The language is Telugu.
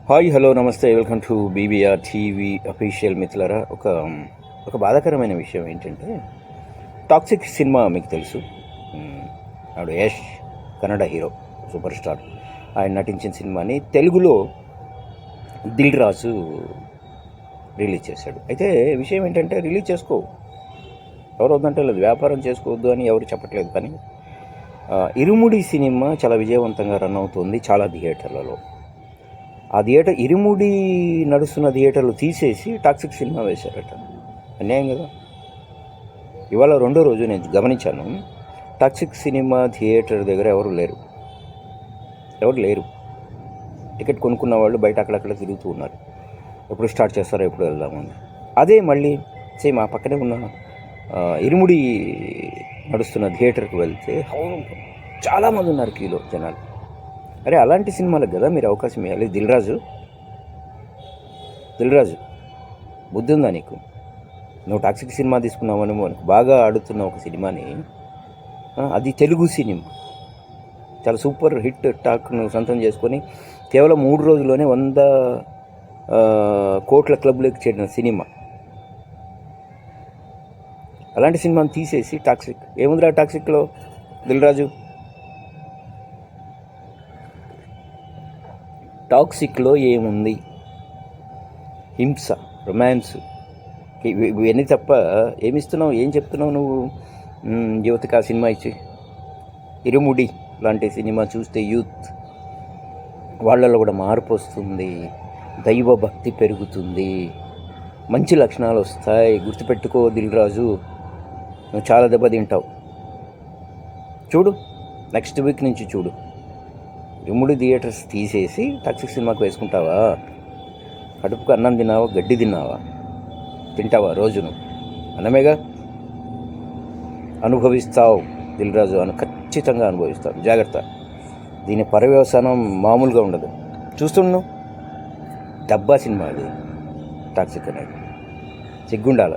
హాయ్ హలో నమస్తే welcome to BBR TV official మిత్రులారా. ఒక బాధాకరమైన విషయం ఏంటంటే, టాక్సిక్ సినిమా మీకు తెలుసు. ఆవిడ Yash, Kannada hero, super star. ఆయన నటించిన సినిమాని తెలుగులో దిల్ రాజు రిలీజ్ చేశాడు. అయితే విషయం ఏంటంటే, రిలీజ్ చేసుకో, ఎవరు వద్దంటే లేదు, వ్యాపారం చేసుకోవద్దు అని ఎవరు చెప్పట్లేదు. కానీ ఇరుముడి సినిమా చాలా విజయవంతంగా రన్ అవుతుంది చాలా థియేటర్లలో. ఆ థియేటర్ ఇరుముడి నడుస్తున్న థియేటర్లు తీసేసి టాక్సిక్ సినిమా వేశారట. అన్యాయం కదా. ఇవాళ రెండో రోజు నేను గమనించాను, టాక్సిక్ సినిమా థియేటర్ దగ్గర ఎవరు లేరు. టికెట్ కొనుక్కున్న వాళ్ళు బయట అక్కడక్కడ తిరుగుతూ ఉన్నారు. ఎప్పుడు స్టార్ట్ చేస్తారో, ఎప్పుడు వెళ్దామని. అదే మళ్ళీ సేమ్ ఆ పక్కనే ఉన్న ఇరుముడి నడుస్తున్న థియేటర్కి వెళ్తే చాలామంది ఉన్నారు, క్యూలో జనాలు. అరే, అలాంటి సినిమాలకు కదా మీరు అవకాశం ఇవ్వాలి. దిల్ రాజు బుద్ధి ఉందా నీకు? నువ్వు టాక్సిక్ సినిమా తీసుకున్నావని మనకు బాగా ఆడుతున్న ఒక సినిమాని, అది తెలుగు సినిమా, చాలా సూపర్ హిట్ టాక్ను సొంతం చేసుకొని కేవలం 3 రోజుల్లోనే 100 కోట్ల క్లబ్లోకి చేరిన సినిమా. అలాంటి సినిమాని తీసేసి టాక్సిక్ ఏముందిరా టాక్సిక్లో? దిల్ రాజు టాక్సిక్లో ఏముంది? హింస, రొమాన్స్, ఇవన్నీ తప్ప ఏమిస్తున్నావు? ఏం చెప్తున్నావు నువ్వు యువతకి? ఆ సినిమా ఇచ్చి ఇరుముడి లాంటి సినిమా చూస్తే యూత్ వాళ్ళలో కూడా మార్పు వస్తుంది, దైవ భక్తి పెరుగుతుంది, మంచి లక్షణాలు వస్తాయి. గుర్తుపెట్టుకో దిల్ రాజు, నువ్వు చాలా దెబ్బతింటావు. చూడు, నెక్స్ట్ వీక్ నుంచి చూడు, ఇరుముడి థియేటర్స్ తీసేసి టాక్సిక్ సినిమాకి వేసుకుంటావా? కడుపుకు అన్నం తిన్నావా? గడ్డి తింటావా రోజును? అన్నమేగా. అనుభవిస్తావు దిల్ రాజు, ఖచ్చితంగా అనుభవిస్తావు. జాగ్రత్త, దీని పర్యవసానం మామూలుగా ఉండదు. చూస్తున్నావు, డబ్బా సినిమా అది టాక్సిక్ అనేది. సిగ్గుండాల.